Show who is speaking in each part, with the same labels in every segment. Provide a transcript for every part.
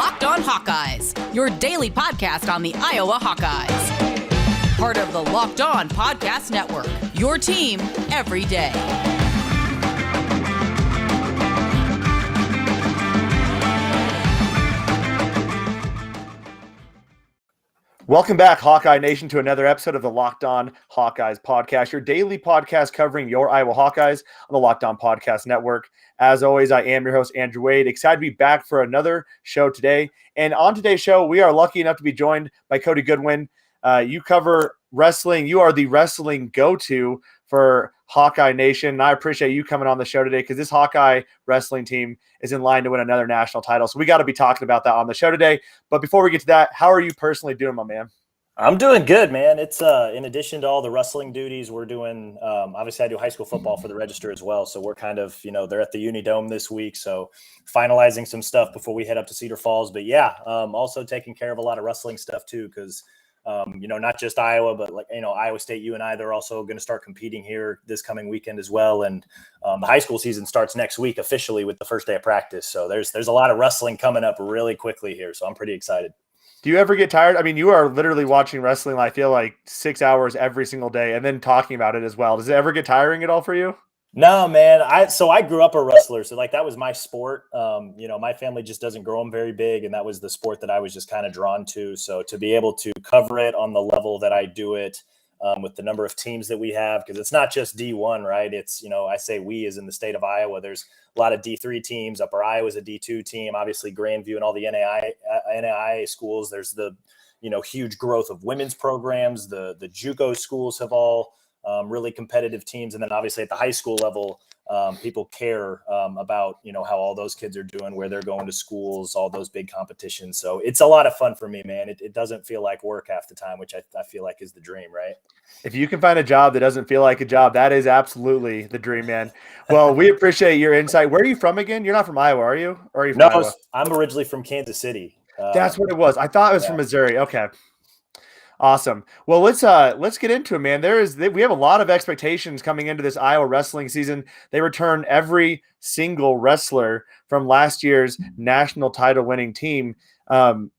Speaker 1: Locked On Hawkeyes, your daily podcast on the Iowa Hawkeyes. Part of the Locked On Podcast Network, your team every day.
Speaker 2: Welcome back, Hawkeye Nation, to another episode of the Locked On Hawkeyes podcast, your daily podcast covering your Iowa Hawkeyes on the Locked On Podcast Network. As always, I am your host, Andrew Wade. Excited to be back for another show today. And on today's show, we are lucky enough to be joined by Cody Goodwin. You cover wrestling. You are the wrestling go-to for Hawkeye Nation. And I appreciate you coming on the show today because this Hawkeye wrestling team is in line to win another national title. So we got to be talking about that on the show today. But before we get to that, how are you personally doing, my man?
Speaker 3: I'm doing good, man. It's in addition to all the wrestling duties, we're doing obviously I do high school football for the Register as well. So we're kind of, they're at the Uni Dome this week. So finalizing some stuff before we head up to Cedar Falls. But yeah, also taking care of a lot of wrestling stuff too, because not just Iowa, but Iowa State, you and I, they're also going to start competing here this coming weekend as well. And the high school season starts next week officially with the first day of practice. So there's a lot of wrestling coming up really quickly here. So I'm pretty excited.
Speaker 2: Do you ever get tired? I mean, you are literally watching wrestling, I feel like 6 hours every single day and then talking about it as well. Does it ever get tiring at all for you?
Speaker 3: No, man. I grew up a wrestler. So that was my sport. My family just doesn't grow them very big. And that was the sport that I was just kind of drawn to. So to be able to cover it on the level that I do it with the number of teams that we have, because it's not just D1, right? It's, I say we as in the state of Iowa, there's a lot of D3 teams. Upper Iowa is a D2 team, obviously Grandview and all the NAIA schools. There's the, huge growth of women's programs. The JUCO schools have all really competitive teams. And then obviously at the high school level, people care about, how all those kids are doing, where they're going to schools, all those big competitions. So it's a lot of fun for me, man. It doesn't feel like work half the time, which I feel like is the dream, right?
Speaker 2: If you can find a job that doesn't feel like a job, that is absolutely the dream, man. Well, we appreciate your insight. Where are you from again? You're not from Iowa, are you? Or are you from Iowa?
Speaker 3: I'm originally from Kansas City.
Speaker 2: That's what it was. I thought it was from Missouri. Okay. Awesome. Well, let's get into it, man. We have a lot of expectations coming into this Iowa wrestling season. They return every single wrestler from last year's national title winning team. The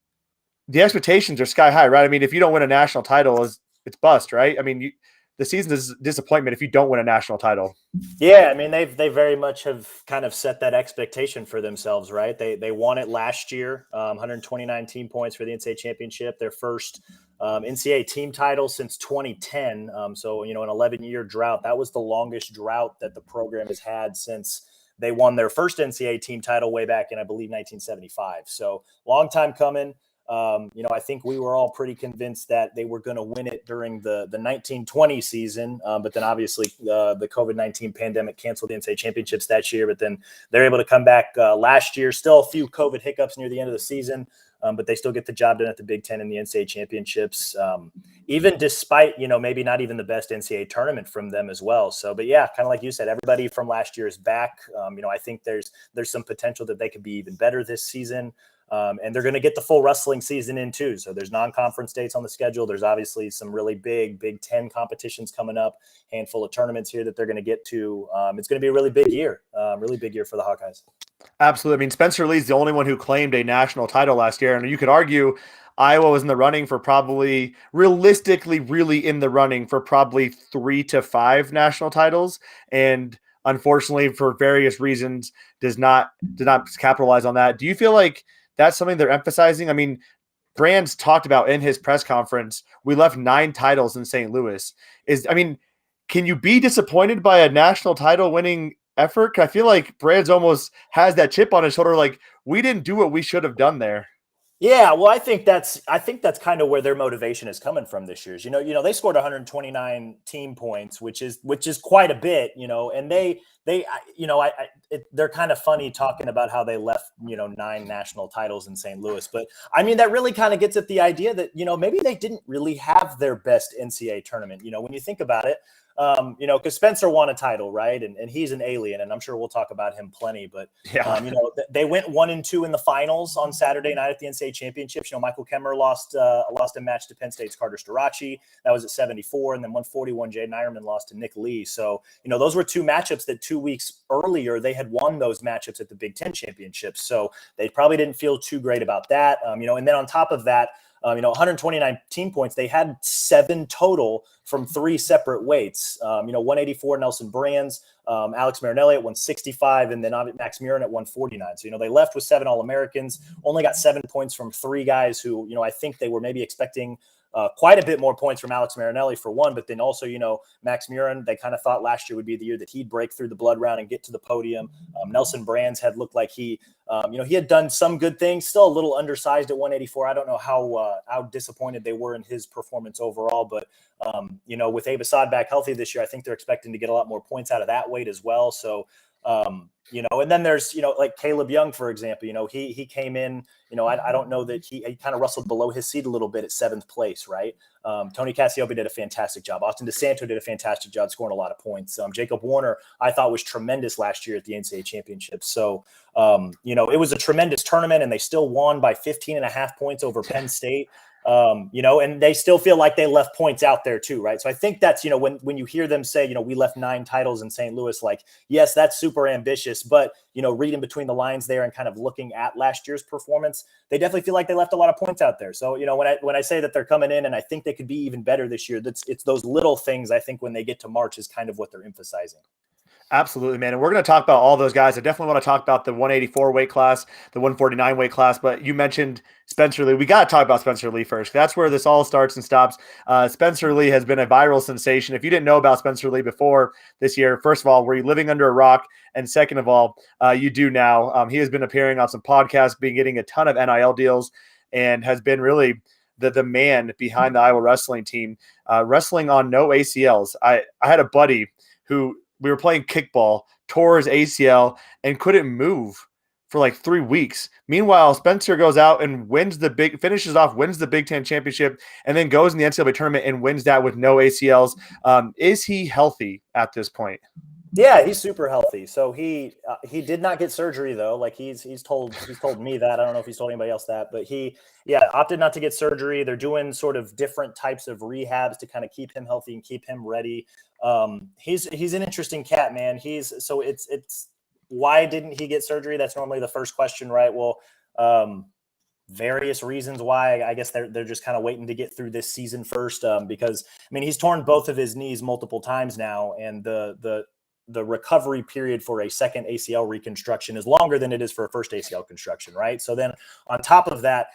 Speaker 2: expectations are sky high, right? I mean, if you don't win a national title, it's bust, right? I mean, the season is disappointment if you don't win a national title.
Speaker 3: Yeah, I mean, they very much have kind of set that expectation for themselves, right? They won it last year, 129 team points for the NCAA championship, their first NCAA team title since 2010. So, an 11-year drought. That was the longest drought that the program has had since they won their first NCAA team title way back in, I believe, 1975. So long time coming. I think we were all pretty convinced that they were going to win it during the 1920 season. But then obviously the COVID-19 pandemic canceled the NCAA championships that year, but then they're able to come back last year. Still a few COVID hiccups near the end of the season, but they still get the job done at the Big Ten and the NCAA championships, even despite, maybe not even the best NCAA tournament from them as well. So, but yeah, kind of like you said, everybody from last year is back. I think there's some potential that they could be even better this season. And they're going to get the full wrestling season in too. So there's non-conference dates on the schedule. There's obviously some really big Big Ten competitions coming up, handful of tournaments here that they're going to get to. It's going to be a really big year for the Hawkeyes.
Speaker 2: Absolutely. I mean, Spencer Lee's the only one who claimed a national title last year. And you could argue Iowa was in the running for really in the running for probably 3 to 5 national titles. And unfortunately, for various reasons, did not capitalize on that. Do you feel like that's something they're emphasizing? I mean, Brand's talked about in his press conference, we left 9 titles in St. Louis. Can you be disappointed by a national title winning effort? I feel like Brand's almost has that chip on his shoulder. Like, we didn't do what we should have done there.
Speaker 3: Yeah, well, I think that's kind of where their motivation is coming from this year. They scored 129 team points, which is quite a bit, and they're kind of funny talking about how they left, 9 national titles in St. Louis. But I mean, that really kind of gets at the idea that, maybe they didn't really have their best NCAA tournament. When you think about it, because Spencer won a title, right? And he's an alien, and I'm sure we'll talk about him plenty. But they went 1-2 in the finals on Saturday night at the NCAA championships. Michael Kemmer lost a match to Penn State's Carter Starachi. That was at 74, and then 141. Jaden Ironman lost to Nick Lee. So those were two matchups that 2 weeks earlier they had won those matchups at the Big Ten championships. So they probably didn't feel too great about that. And then on top of that, 129 team points. They had 7 total from 3 separate weights. 184 Nelson Brands, Alex Marinelli at 165, and then Max Murin at 149. So, they left with 7 All-Americans, only got 7 points from 3 guys who, I think they were maybe expecting quite a bit more points from Alex Marinelli for one, but then also, Max Murin, they kind of thought last year would be the year that he'd break through the blood round and get to the podium. Nelson Brands had looked like he had done some good things, still a little undersized at 184. I don't know how disappointed they were in his performance overall, but with Abe Assad back healthy this year, I think they're expecting to get a lot more points out of that weight as well. So, and then there's, like Caleb Young, for example, he came in, I don't know that he kind of rustled below his seat a little bit at 7th place, right? Tony Cassiope did a fantastic job. Austin DeSanto did a fantastic job scoring a lot of points. Jacob Warner, I thought, was tremendous last year at the NCAA championship. So, it was a tremendous tournament, and they still won by 15.5 points over Penn State. And they still feel like they left points out there too, right? So I think that's, when you hear them say, we left 9 titles in St. Louis, like, yes, that's super ambitious, but, reading between the lines there and kind of looking at last year's performance, they definitely feel like they left a lot of points out there. So, when I say that they're coming in and I think they could be even better this year, it's those little things, I think, when they get to March is kind of what they're emphasizing.
Speaker 2: Absolutely, man. And we're going to talk about all those guys. I definitely want to talk about the 184 weight class, the 149 weight class, but you mentioned Spencer Lee. We got to talk about Spencer Lee first. That's where this all starts and stops. Spencer Lee has been a viral sensation. If you didn't know about Spencer Lee before this year, first of all, were you living under a rock? And second of all, you do now. He has been appearing on some podcasts, been getting a ton of NIL deals, and has been really the man behind the Iowa wrestling team, wrestling on no ACLs. I had a buddy who we were playing kickball, tore his ACL, and couldn't move for like 3 weeks. Meanwhile, Spencer goes out and wins the Big Ten championship, and then goes in the NCAA tournament and wins that with no ACLs. Is he healthy at this point?
Speaker 3: Yeah, he's super healthy. So he did not get surgery though. Like he's told me that. I don't know if he's told anybody else that, but he opted not to get surgery. They're doing sort of different types of rehabs to kind of keep him healthy and keep him ready. He's an interesting cat, man. It's why didn't he get surgery? That's normally the first question, right? Well, various reasons why. I guess they're just kind of waiting to get through this season first, because he's torn both of his knees multiple times now, and the recovery period for a second ACL reconstruction is longer than it is for a first ACL construction, right? So then on top of that,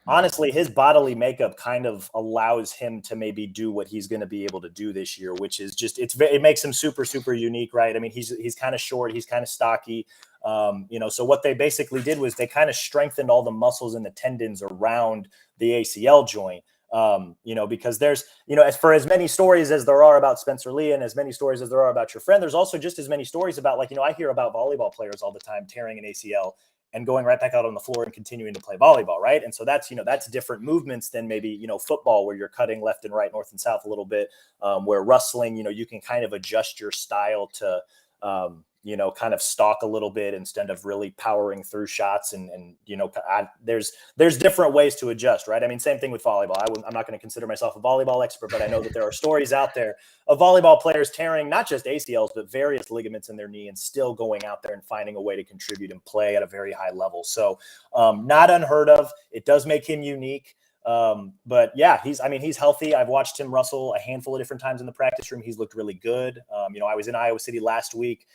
Speaker 3: honestly, his bodily makeup kind of allows him to maybe do what he's going to be able to do this year, which is just, it makes him super, super unique, right? He's kind of short, he's kind of stocky. So what they basically did was they kind of strengthened all the muscles and the tendons around the ACL joint. Because there's, as many stories as there are about Spencer Lee and as many stories as there are about your friend, there's also just as many stories about, like, I hear about volleyball players all the time tearing an ACL and going right back out on the floor and continuing to play volleyball, right? And so that's, that's different movements than maybe, football, where you're cutting left and right, north and south a little bit, where wrestling, you can kind of adjust your style to, kind of stalk a little bit instead of really powering through shots. And there's different ways to adjust, right? Same thing with volleyball. I'm not going to consider myself a volleyball expert, but I know that there are stories out there of volleyball players tearing not just ACLs, but various ligaments in their knee and still going out there and finding a way to contribute and play at a very high level. So not unheard of. It does make him unique. But yeah, he's healthy. I've watched him wrestle a handful of different times in the practice room. He's looked really good. I was in Iowa City last week.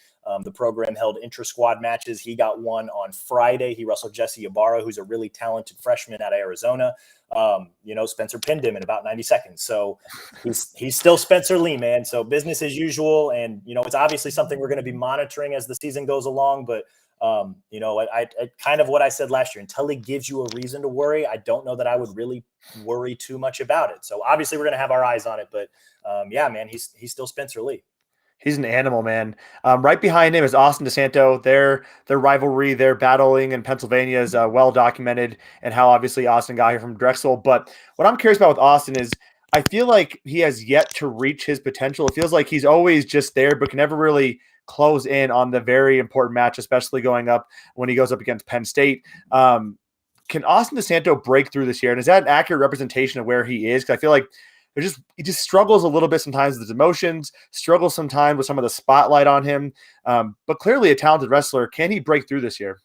Speaker 3: The program held intra-squad matches. He got one on Friday. He wrestled Jesse Ibarra, who's a really talented freshman out of Arizona. Spencer pinned him in about 90 seconds. So he's still Spencer Lee, man. So business as usual. And, it's obviously something we're going to be monitoring as the season goes along, but I kind of what I said last year, until he gives you a reason to worry, I don't know that I would really worry too much about it. So obviously we're going to have our eyes on it, but yeah, man, he's still Spencer Lee.
Speaker 2: He's an animal, man. Right behind him is Austin DeSanto. Their rivalry, their battling in Pennsylvania is well documented, and how obviously Austin got here from Drexel. But what I'm curious about with Austin is, I feel like he has yet to reach his potential. It feels like he's always just there, but can never really close in on the very important match, especially going up when he goes up against Penn State. Can Austin DeSanto break through this year? And is that an accurate representation of where he is? Because I feel like he just struggles a little bit sometimes with his emotions, struggles sometimes with some of the spotlight on him. But clearly a talented wrestler. Can he break through this year?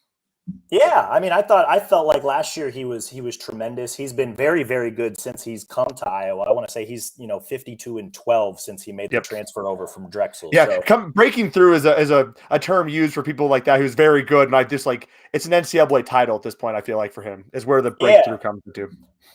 Speaker 3: Yeah, I mean, I felt like last year he was tremendous. He's been very, very good since he's come to Iowa. I want to say he's 52-12 since he made the transfer over from Drexel.
Speaker 2: Yeah, breaking through is a term used for people like that who's very good, and I just like it's an NCAA title at this point. I feel like for him is where the breakthrough comes into.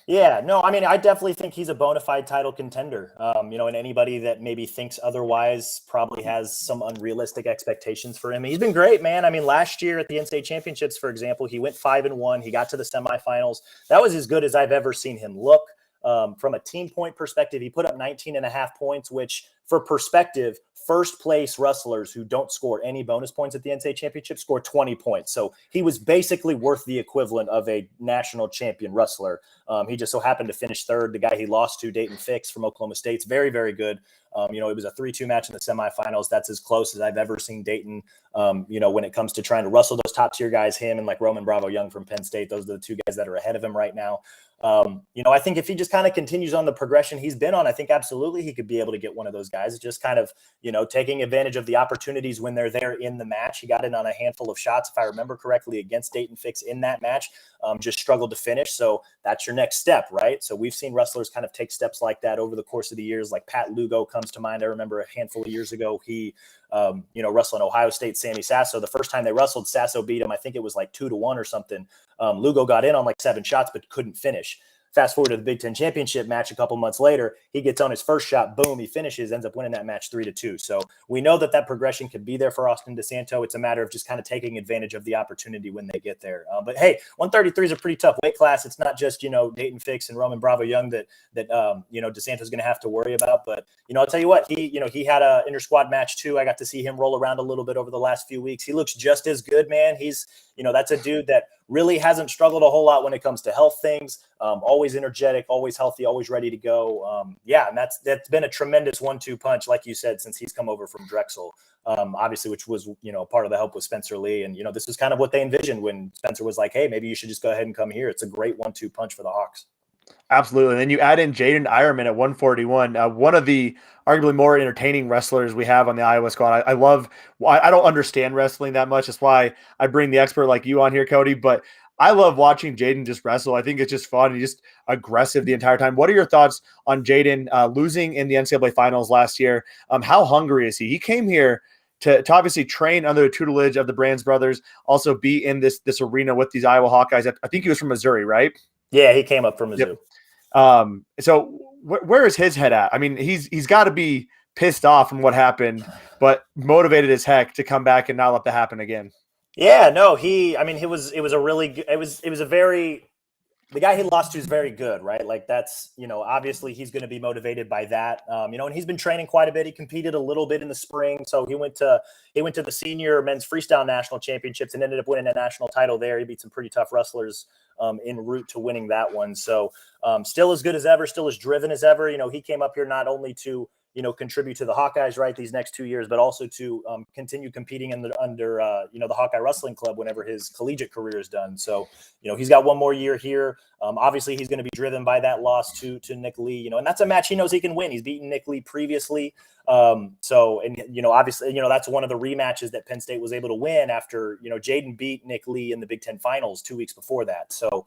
Speaker 3: Yeah, no, I mean, I definitely think he's a bona fide title contender. And anybody that maybe thinks otherwise probably has some unrealistic expectations for him. He's been great, man. I mean, last year at the NCAA championships, for example, he went 5-1. He got to the semifinals. That was as good as I've ever seen him look. From a team point perspective, he put up 19.5 points, which for perspective, first place wrestlers who don't score any bonus points at the NCAA championship score 20 points. So he was basically worth the equivalent of a national champion wrestler. He just so happened to finish third. The guy he lost to, Dayton Fix from Oklahoma State's very, very good. It was a 3-2 match in the semifinals. That's as close as I've ever seen Dayton. When it comes to trying to wrestle those top tier guys, him and like Roman Bravo Young from Penn State, those are the two guys that are ahead of him right now. I think if he just kind of continues on the progression he's been on, I think absolutely he could be able to get one of those guys. Just kind of, taking advantage of the opportunities when they're there in the match. He got in on a handful of shots, if I remember correctly, against Dayton Fix in that match, just struggled to finish. So that's your next step, right? So we've seen wrestlers kind of take steps like that over the course of the years. Like Pat Lugo comes to mind. I remember a handful of years ago, he wrestling Ohio State, Sammy Sasso. The first time they wrestled, Sasso beat him. I think it was like 2-1 or something. Lugo got in on like 7 shots, but couldn't finish. Fast forward to the Big Ten championship match a couple months later, he gets on his first shot, boom, he finishes, ends up winning that match 3-2. So we know that progression could be there for Austin DeSanto. It's a matter of just kind of taking advantage of the opportunity when they get there. But hey, 133 is a pretty tough weight class. It's not just, Dayton Fix and Roman Bravo Young that DeSanto's going to have to worry about. But, I'll tell you what, he had a inter-squad match too. I got to see him roll around a little bit over the last few weeks. He looks just as good, man. He's, that's a dude that really hasn't struggled a whole lot when it comes to health things. Always energetic, always healthy, always ready to go. And that's been a tremendous 1-2 punch, like you said, since he's come over from Drexel. Obviously, which was, part of the help with Spencer Lee. And, this is kind of what they envisioned when Spencer was like, hey, maybe you should just go ahead and come here. It's a great 1-2 punch for the Hawks.
Speaker 2: Absolutely. And then you add in Jaden Ironman at 141, one of the arguably more entertaining wrestlers we have on the Iowa squad. I don't understand wrestling that much. That's why I bring the expert like you on here, Cody. But I love watching Jaden just wrestle. I think it's just fun and just aggressive the entire time. What are your thoughts on Jaden losing in the NCAA finals last year? How hungry is he? He came here to obviously train under the tutelage of the Brands brothers, also be in this arena with these Iowa Hawkeyes. I think he was from Missouri, right?
Speaker 3: Yeah, he came up from Mizzou.
Speaker 2: Yep. So where is his head at? I mean, he's got to be pissed off from what happened, but motivated as heck to come back and not let that happen again.
Speaker 3: Yeah, no, the guy he lost to is very good, right? Like that's, obviously he's going to be motivated by that. And he's been training quite a bit. He competed a little bit in the spring. So he went to the senior men's freestyle national championships and ended up winning a national title there. He beat some pretty tough wrestlers en route to winning that one. So still as good as ever, still as driven as ever. He came up here not only to contribute to the Hawkeyes, right, these next 2 years, but also to continue competing under the Hawkeye Wrestling Club whenever his collegiate career is done. So, he's got one more year here. Obviously, he's going to be driven by that loss to Nick Lee, and that's a match he knows he can win. He's beaten Nick Lee previously. Obviously, that's one of the rematches that Penn State was able to win after, Jaden beat Nick Lee in the Big Ten finals 2 weeks before that. So,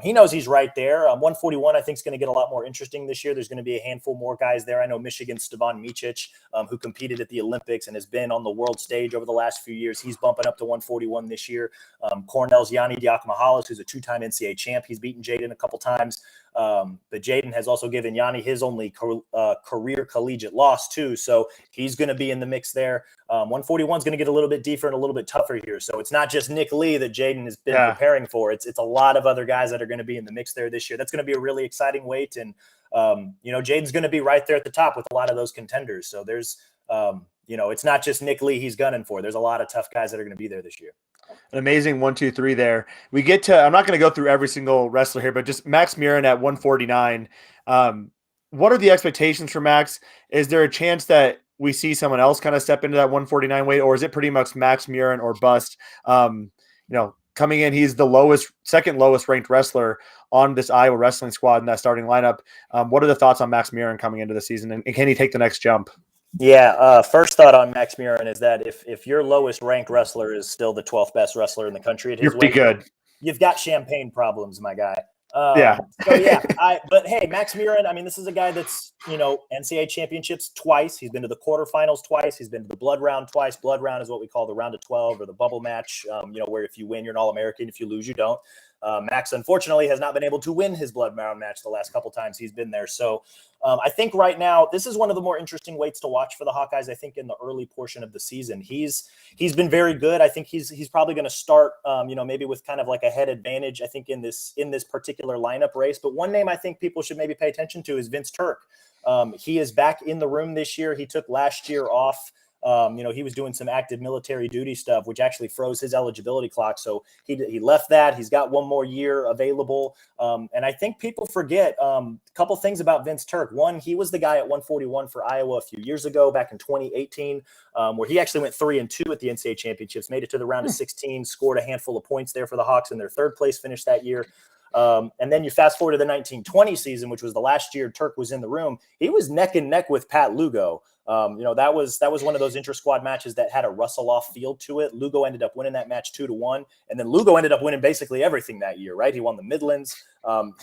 Speaker 3: he knows he's right there. 141, I think, is going to get a lot more interesting this year. There's going to be a handful more guys there. I know Michigan's Stevan Micic, who competed at the Olympics and has been on the world stage over the last few years. He's bumping up to 141 this year. Cornell's Yanni Diakomahalis, who's a 2-time NCAA champ. He's beaten Jaden a couple times. But Jaden has also given Yanni his only career collegiate loss too. So he's going to be in the mix there. 141 is going to get a little bit deeper and a little bit tougher here. So it's not just Nick Lee that Jaden has been preparing for. It's a lot of other guys that are going to be in the mix there this year. That's going to be a really exciting weight. And, Jaden's going to be right there at the top with a lot of those contenders. So there's, it's not just Nick Lee he's gunning for. There's a lot of tough guys that are going to be there this year.
Speaker 2: An amazing 1, 2, 3 there. We get to, I'm not going to go through every single wrestler here, but just Max Murin at 149. what are the expectations for Max? Is there a chance that we see someone else kind of step into that 149 weight, or is it pretty much Max Murin or bust? Coming in, he's the second lowest ranked wrestler on this Iowa wrestling squad in that starting lineup. What are the thoughts on Max Murin coming into the season, and can he take the next jump?
Speaker 3: Yeah, first thought on Max Murin is that if your lowest ranked wrestler is still the 12th best wrestler in the country at his
Speaker 2: You're pretty
Speaker 3: weight,
Speaker 2: good.
Speaker 3: you've got champagne problems, my guy.
Speaker 2: Yeah.
Speaker 3: But hey, Max Murin, I mean, this is a guy that's, NCAA championships twice. He's been to the quarterfinals twice. He's been to the blood round twice. Blood round is what we call the round of 12 or the bubble match, where if you win, you're an All-American. If you lose, you don't. Max, unfortunately, has not been able to win his blood round match the last couple times he's been there. So I think right now, this is one of the more interesting weights to watch for the Hawkeyes, I think, in the early portion of the season. He's been very good. I think he's probably going to start, maybe with kind of like a head advantage, I think, in this particular lineup race. But one name I think people should maybe pay attention to is Vince Turk. He is back in the room this year. He took last year off. He was doing some active military duty stuff, which actually froze his eligibility clock. So he left that. He's got one more year available. And I think people forget a couple things about Vince Turk. One, he was the guy at 141 for Iowa a few years ago, back in 2018, where he actually went 3-2 at the NCAA championships, made it to the round of 16, scored a handful of points there for the Hawks in their third place finish that year. And then you fast forward to the 1920 season, which was the last year Turk was in the room. He was neck and neck with Pat Lugo. That was one of those inter-squad matches that had a Russell-off feel to it. Lugo ended up winning that match 2-1, and then Lugo ended up winning basically everything that year, right? He won the Midlands.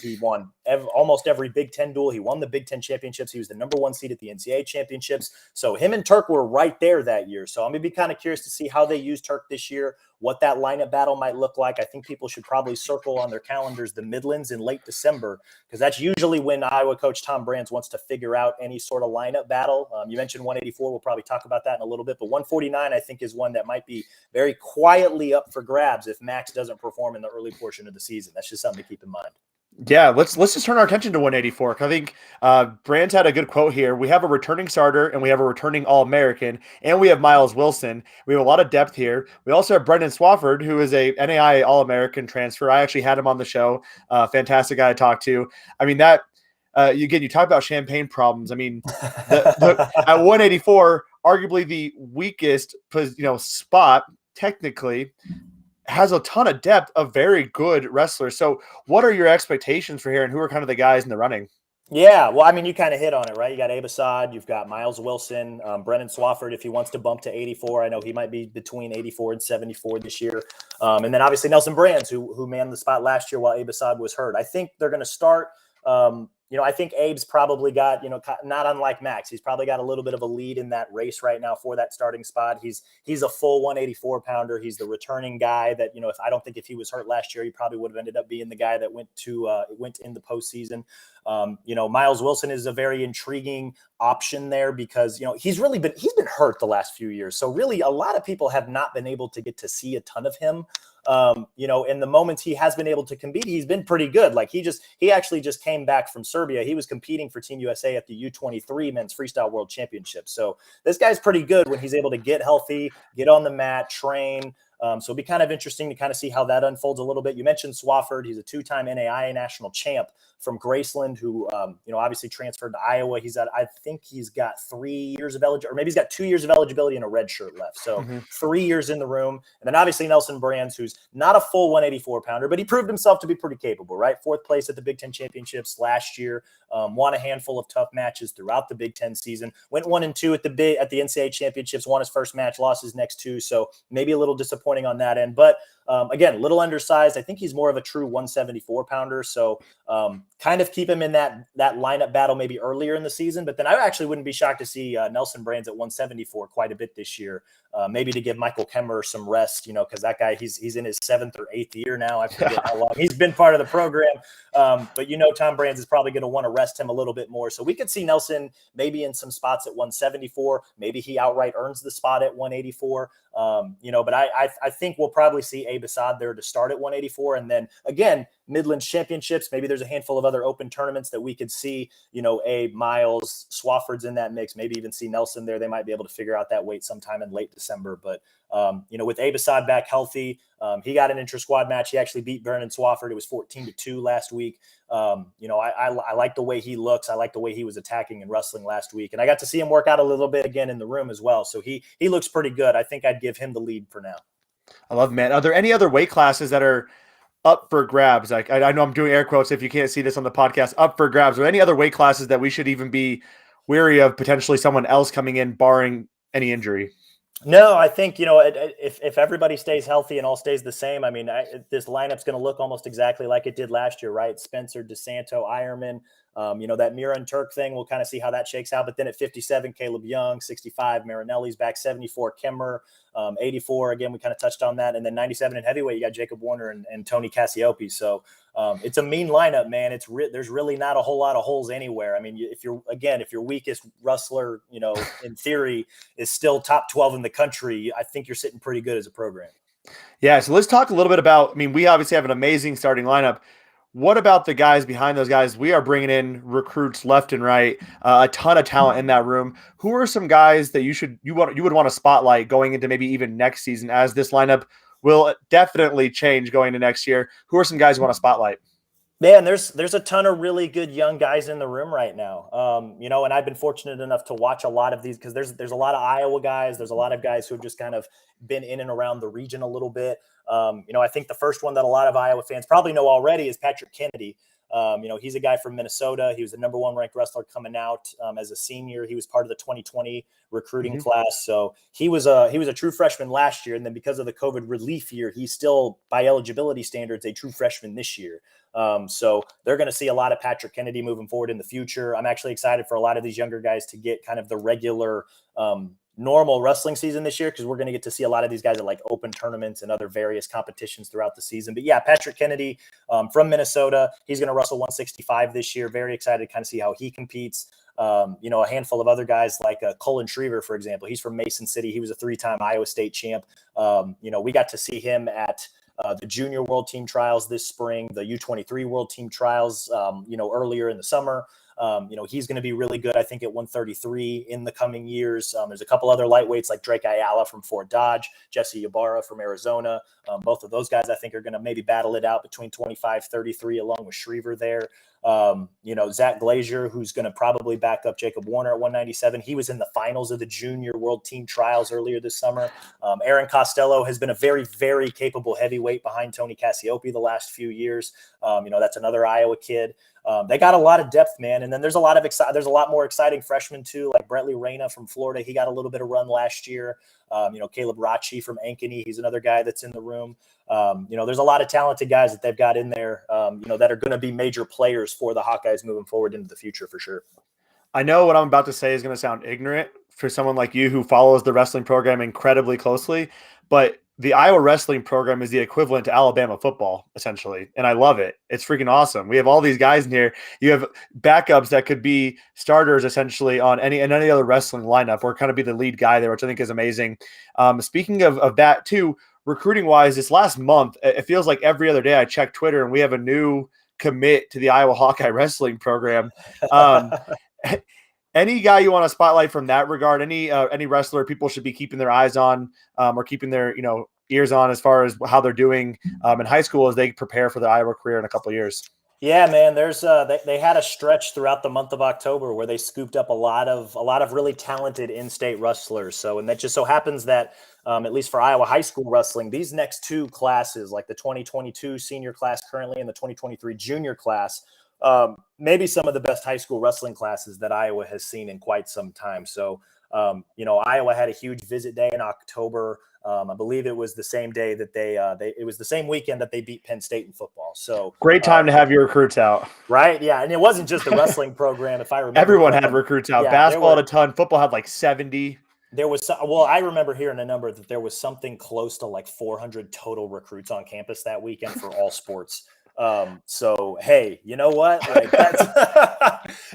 Speaker 3: He won almost every Big Ten duel. He won the Big Ten championships. He was the number one seed at the NCAA championships. So him and Turk were right there that year. So I'm going to be kind of curious to see how they use Turk this year, what that lineup battle might look like. I think people should probably circle on their calendars the Midlands in late December, because that's usually when Iowa coach Tom Brands wants to figure out any sort of lineup battle. You mentioned 184. We'll probably talk about that in a little bit, but 149 I think is one that might be very quietly up for grabs if Max doesn't perform in the early portion of the season. That's just something to keep in mind.
Speaker 2: Yeah, let's just turn our attention to 184. I think Brands had a good quote here. We have a returning starter, and we have a returning All-American, and we have Miles Wilson. We have a lot of depth here. We also have Brendan Swafford, who is a NAI All-American transfer. I actually had him on the show. Fantastic guy to talk to. I mean, that you talk about champagne problems. I mean, at 184, arguably the weakest spot technically, has a ton of depth of very good wrestlers. So what are your expectations for here, and who are kind of the guys in the running?
Speaker 3: Yeah, well, I mean, you kind of hit on it, right? You got Abe Assad, you've got Miles Wilson, Brendan Swafford, if he wants to bump to 84. I know he might be between 84 and 74 this year. And then obviously Nelson Brands, who manned the spot last year while Abe Assad was hurt. I think they're going to start I think Abe's probably got, not unlike Max, he's probably got a little bit of a lead in that race right now for that starting spot. He's a full 184 pounder. He's the returning guy that, if he was hurt last year, he probably would have ended up being the guy that went in the postseason. Miles Wilson is a very intriguing option there because, he's been hurt the last few years. So really a lot of people have not been able to get to see a ton of him. In the moments he has been able to compete, he's been pretty good. Like he actually just came back from Serbia. He was competing for Team USA at the U23 Men's Freestyle World Championship. So this guy's pretty good when he's able to get healthy, get on the mat, train. So it'll be kind of interesting to kind of see how that unfolds a little bit. You mentioned Swafford. He's a two-time NAIA national champ from Graceland who, obviously transferred to Iowa. I think he's got 3 years of eligibility, or maybe he's got 2 years of eligibility and a red shirt left. So 3 years in the room. And then obviously Nelson Brands, who's not a full 184 pounder, but he proved himself to be pretty capable, right? 4th place at the Big Ten championships last year, won a handful of tough matches throughout the Big Ten season, went 1-2 at the NCAA championships, won his first match, lost his next 2. So maybe a little disappointing on that end, but again, a little undersized. I think he's more of a true 174 pounder. So kind of keep him in that lineup battle maybe earlier in the season. But then I actually wouldn't be shocked to see Nelson Brands at 174 quite a bit this year, maybe to give Michael Kemmer some rest, because that guy, he's in his 7th or 8th year now. I forget how long he's been part of the program. But Tom Brands is probably going to want to rest him a little bit more. So we could see Nelson maybe in some spots at 174. Maybe he outright earns the spot at 184. But I think we'll probably see Abe Assad there to start at 184. And then again, Midlands championships, maybe there's a handful of other open tournaments that we could see, Abe, Miles, Swafford's in that mix, maybe even see Nelson there. They might be able to figure out that weight sometime in late December. But With Abasad back healthy, he got an intra-squad match. He actually beat Vernon Swafford. It was 14-2 last week. I like the way he looks. I like the way he was attacking and wrestling last week. And I got to see him work out a little bit again in the room as well. So he looks pretty good. I think I'd give him the lead for now.
Speaker 2: I love, man. Are there any other weight classes that are up for grabs? Like, I know I'm doing air quotes if you can't see this on the podcast, up for grabs. Are there any other weight classes that we should even be wary of potentially someone else coming in barring any injury?
Speaker 3: No, I think, if everybody stays healthy and all stays the same, I mean, this lineup's going to look almost exactly like it did last year, right? Spencer, DeSanto, Ironman, that Mira and Turk thing, we'll kind of see how that shakes out. But then at 57, Caleb Young, 65, Marinelli's back, 74, Kemmer, 84, again, we kind of touched on that. And then 97 in heavyweight, you got Jacob Warner and Tony Cassiope. So it's a mean lineup, man. There's really not a whole lot of holes anywhere. I mean, if your weakest wrestler, in theory is still top 12 in the country, I think you're sitting pretty good as a program.
Speaker 2: Yeah. So let's talk a little bit about, I mean, we obviously have an amazing starting lineup. What about the guys behind those guys? We are bringing in recruits left and right, a ton of talent in that room. Who are some guys that you would want to spotlight going into maybe even next season, as this lineup will definitely change going into next year? Who are some guys you want to spotlight?
Speaker 3: Man, there's a ton of really good young guys in the room right now. And I've been fortunate enough to watch a lot of these, because there's a lot of Iowa guys. There's a lot of guys who have just kind of been in and around the region a little bit. I think the first one that a lot of Iowa fans probably know already is Patrick Kennedy. He's a guy from Minnesota. He was the number 1 ranked wrestler coming out as a senior. He was part of the 2020 recruiting class. So he was a true freshman last year. And then because of the COVID relief year, he's still, by eligibility standards, a true freshman this year. So they're going to see a lot of Patrick Kennedy moving forward in the future. I'm actually excited for a lot of these younger guys to get kind of the regular normal wrestling season this year, because we're going to get to see a lot of these guys at like open tournaments and other various competitions throughout the season. But yeah, Patrick Kennedy from Minnesota, he's going to wrestle 165 this year. Very excited to kind of see how he competes. A handful of other guys like Colin Shriver, for example. He's from Mason City. He was a 3-time Iowa State champ. We got to see him at the junior world team trials this spring, the U23 world team trials, earlier in the summer. He's going to be really good, I think, at 133 in the coming years. There's a couple other lightweights like Drake Ayala from Fort Dodge, Jesse Ybarra from Arizona. Both of those guys, I think, are going to maybe battle it out between 25, 33, along with Shriver there. Zach Glazier, who's going to probably back up Jacob Warner at 197. He was in the finals of the junior world team trials earlier this summer. Aaron Costello has been a very, very capable heavyweight behind Tony Cassiope the last few years. That's another Iowa kid. They got a lot of depth, man. And then there's a lot more exciting freshmen too, like Brentley Reyna from Florida. He got a little bit of run last year. Caleb Rachi from Ankeny. He's another guy that's in the room. There's a lot of talented guys that they've got in there, that are going to be major players for the Hawkeyes moving forward into the future for sure.
Speaker 2: I know what I'm about to say is going to sound ignorant for someone like you who follows the wrestling program incredibly closely, but the Iowa wrestling program is the equivalent to Alabama football, essentially. And I love it. It's freaking awesome. We have all these guys in here. You have backups that could be starters essentially on any other wrestling lineup, or kind of be the lead guy there, which I think is amazing. Speaking of that too, recruiting wise, this last month, it feels like every other day I check Twitter and we have a new commit to the Iowa Hawkeye wrestling program. Any guy you want to spotlight from that regard? Any wrestler people should be keeping their eyes on, or keeping their ears on as far as how they're doing in high school as they prepare for their Iowa career in a couple of years?
Speaker 3: Yeah, man. There's they had a stretch throughout the month of October where they scooped up a lot of really talented in-state wrestlers. So, and that just so happens that at least for Iowa high school wrestling, these next 2 classes, like the 2022 senior class currently and the 2023 junior class, maybe some of the best high school wrestling classes that Iowa has seen in quite some time. So, Iowa had a huge visit day in October. I believe it was the same day that it was the same weekend that they beat Penn State in football. So
Speaker 2: great time to have your recruits out.
Speaker 3: Right. Yeah. And it wasn't just the wrestling program. If I remember,
Speaker 2: everyone had recruits out. Yeah, basketball had a ton. Football had like 70.
Speaker 3: There was, I remember hearing a number that there was something close to like 400 total recruits on campus that weekend for all sports. So, hey, you know what? Like that's,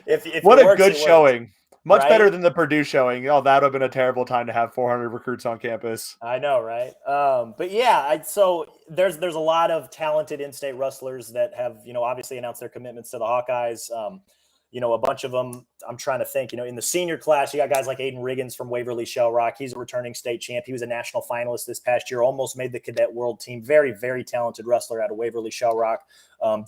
Speaker 3: if
Speaker 2: what a good showing. Much better than the Purdue showing. Oh, that would have been a terrible time to have 400 recruits on campus.
Speaker 3: I know, right? But yeah, so there's a lot of talented in-state wrestlers that have, obviously announced their commitments to the Hawkeyes. A bunch of them I'm trying to think, in the senior class, you got guys like Aiden Riggins from Waverly Shell Rock. He's a returning state champ. He was a national finalist this past year, almost made the cadet world team. Very, very talented wrestler out of Waverly Shell Rock.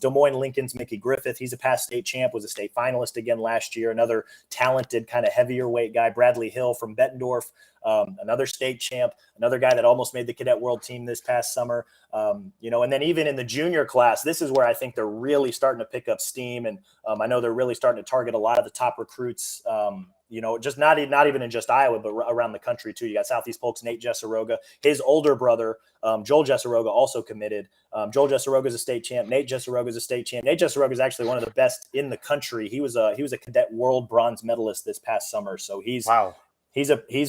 Speaker 3: Des Moines Lincoln's Mickey Griffith. He's a past state champ, was a state finalist again last year. Another talented kind of heavier weight guy. Bradley Hill from Bettendorf, another state champ, another guy that almost made the cadet world team this past summer. And then even in the junior class, this is where I think they're really starting to pick up steam. And I know they're really starting to target a lot of the top recruits, just not even in just Iowa, but around the country too. You got Southeast Polk's Nate Jessaroga. His older brother, Joel Jessaroga, also committed. Joel Jessaroga is a state champ. Nate Jessaroga is a state champ. Nate Jessaroga is actually one of the best in the country. He was a cadet world bronze medalist this past summer. So he's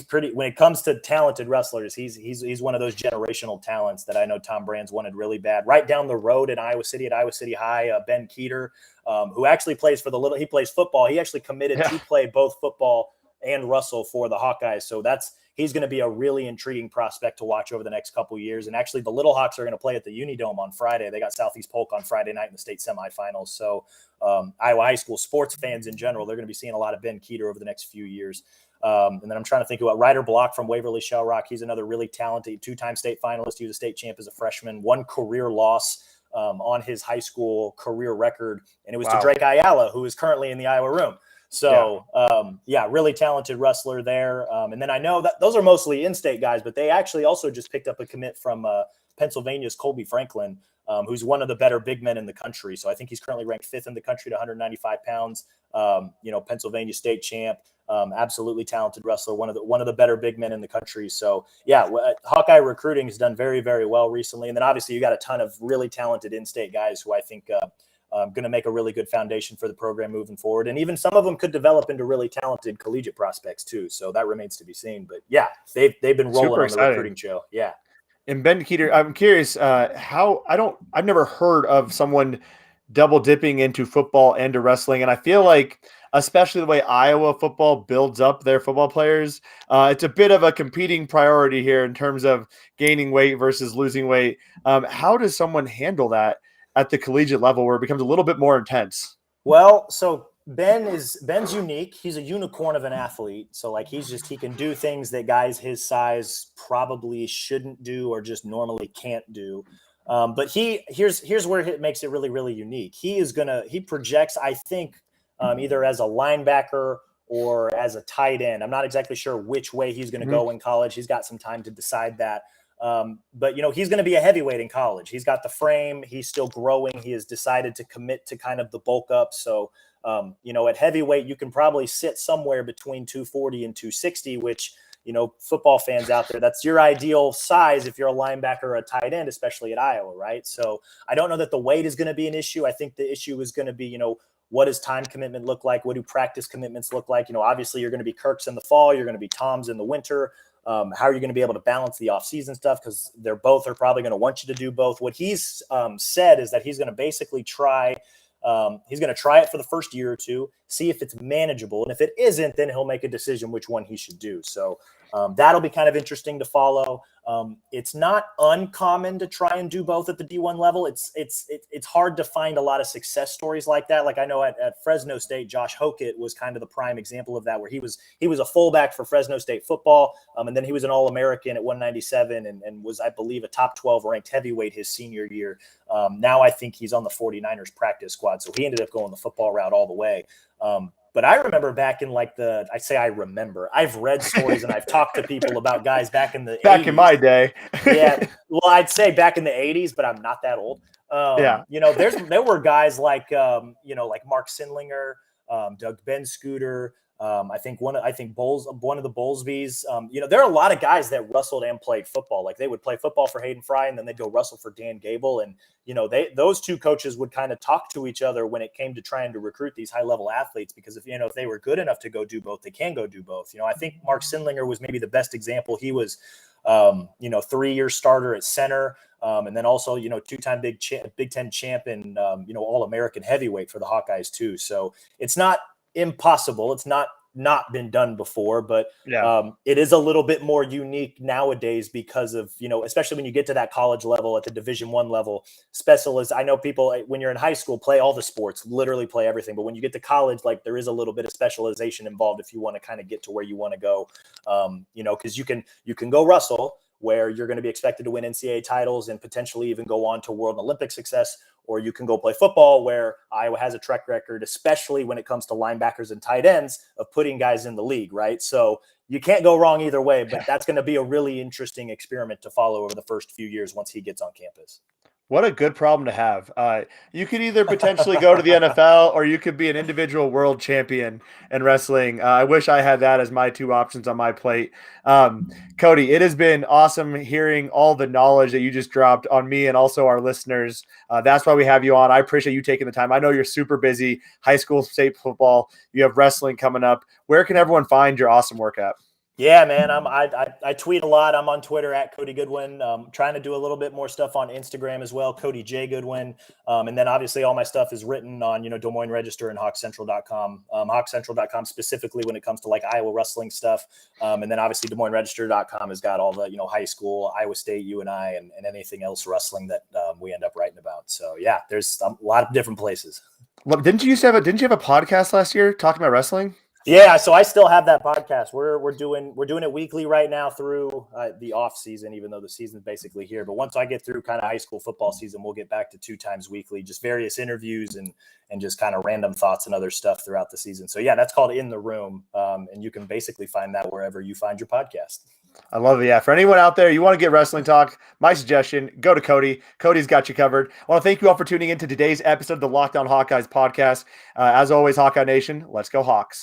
Speaker 3: pretty, when it comes to talented wrestlers, he's one of those generational talents that I know Tom Brands wanted really bad. Right down the road in Iowa City, at Iowa City High, Ben Keeter, who actually plays he plays football. He actually committed to play both football and wrestle for the Hawkeyes. So he's going to be a really intriguing prospect to watch over the next couple of years. And actually the Little Hawks are going to play at the Unidome on Friday. They got Southeast Polk on Friday night in the state semifinals. So Iowa high school sports fans in general, they're going to be seeing a lot of Ben Keeter over the next few years. And then I'm trying to think about Ryder Block from Waverly Shell Rock. He's another really talented two-time state finalist. He was a state champ as a freshman, one career loss on his high school career record. And it was to Drake Ayala, who is currently in the Iowa room. So, really talented wrestler there. And then I know that those are mostly in-state guys, but they actually also just picked up a commit from Pennsylvania's Colby Franklin, who's one of the better big men in the country. So I think he's currently ranked 5th in the country to 195 pounds. Pennsylvania state champ, absolutely talented wrestler, one of the better big men in the country. So Hawkeye recruiting has done very, very well recently. And then obviously you got a ton of really talented in-state guys who I think going to make a really good foundation for the program moving forward. And even some of them could develop into really talented collegiate prospects too. So that remains to be seen. But they've been rolling on the recruiting show. Yeah.
Speaker 2: And Ben Keeter, I'm curious I've never heard of someone double dipping into football and to wrestling. And I feel like, especially the way Iowa football builds up their football players, it's a bit of a competing priority here in terms of gaining weight versus losing weight. How does someone handle that at the collegiate level where it becomes a little bit more intense?
Speaker 3: Well, so Ben's unique. He's a unicorn of an athlete. So he can do things that guys his size probably shouldn't do or just normally can't do. But here's where it makes it really, really unique. He projects, I think, either as a linebacker or as a tight end. I'm not exactly sure which way he's going to go in college. He's got some time to decide that. But he's going to be a heavyweight in college. He's got the frame. He's still growing. He has decided to commit to kind of the bulk up. So, at heavyweight, you can probably sit somewhere between 240 and 260, which, football fans out there, that's your ideal size if you're a linebacker or a tight end, especially at Iowa, right? So I don't know that the weight is going to be an issue. I think the issue is going to be, what does time commitment look like? What do practice commitments look like? Obviously you're going to be Kirks in the fall. You're going to be Toms in the winter. How are you going to be able to balance the offseason stuff? Because they're probably going to want you to do both. What he's said is that he's going to basically try it for the first year or two, see if it's manageable. And if it isn't, then he'll make a decision which one he should do. So that'll be kind of interesting to follow. It's not uncommon to try and do both at the D1 level. It's hard to find a lot of success stories like that. Like I know at Fresno State, Josh Hokett was kind of the prime example of that, where he was a fullback for Fresno State football. And then he was an All-American at 197 and was, I believe, a top 12 ranked heavyweight his senior year. Now I think he's on the 49ers practice squad. So he ended up going the football route all the way. But I remember back in I've read stories and I've talked to people about guys back in the 80s.
Speaker 2: In my day.
Speaker 3: Yeah. Well, I'd say back in the 80s, but I'm not that old. There were guys like Mark Sindlinger, Doug Ben Scooter. I think one of the Bowlesbys. There are a lot of guys that wrestled and played football. Like they would play football for Hayden Fry and then they'd go wrestle for Dan Gable. And, those two coaches would kind of talk to each other when it came to trying to recruit these high level athletes, because if they were good enough to go do both, they can go do both. I think Mark Sindlinger was maybe the best example. He was, 3-year starter at center. And then also, two-time Big Ten champ and, All-American heavyweight for the Hawkeyes too. So it's not impossible. It's not not been done before, but
Speaker 2: Yeah.
Speaker 3: it is a little bit more unique nowadays because of, especially when you get to that college level at the Division I level, I know people when you're in high school play all the sports, literally play everything. But when you get to college, like there is a little bit of specialization involved if you want to kind of get to where you want to go, because you can go wrestle where you're going to be expected to win NCAA titles and potentially even go on to world and Olympic success. Or you can go play football where Iowa has a track record, especially when it comes to linebackers and tight ends, of putting guys in the league, right? So you can't go wrong either way, but that's going to be a really interesting experiment to follow over the first few years once he gets on campus.
Speaker 2: What a good problem to have. You could either potentially go to the NFL or you could be an individual world champion in wrestling. I wish I had that as my two options on my plate. Cody, it has been awesome hearing all the knowledge that you just dropped on me and also our listeners. That's why we have you on. I appreciate you taking the time. I know you're super busy, high school, state football. You have wrestling coming up. Where can everyone find your awesome work at?
Speaker 3: Yeah, man. I tweet a lot. I'm on Twitter at Cody Goodwin. Trying to do a little bit more stuff on Instagram as well, Cody J Goodwin. And then obviously all my stuff is written on, Des Moines Register and HawkCentral.com. HawkCentral.com specifically when it comes to like Iowa wrestling stuff. And then obviously Des Moines Register.com has got all the, high school, Iowa State, UNI, and anything else wrestling that we end up writing about. So yeah, there's a lot of different places.
Speaker 2: Well, didn't you have a podcast last year talking about wrestling?
Speaker 3: Yeah, so I still have that podcast. We're doing it weekly right now through the off season, even though the season's basically here. But once I get through kind of high school football season, we'll get back to 2 times weekly, just various interviews and just kind of random thoughts and other stuff throughout the season. So yeah, that's called In the Room, and you can basically find that wherever you find your podcast.
Speaker 2: I love it. Yeah. For anyone out there, you want to get wrestling talk, my suggestion, go to Cody. Cody's got you covered. I want to thank you all for tuning in to today's episode of the Locked On Hawkeyes podcast. As always, Hawkeye Nation, let's go Hawks.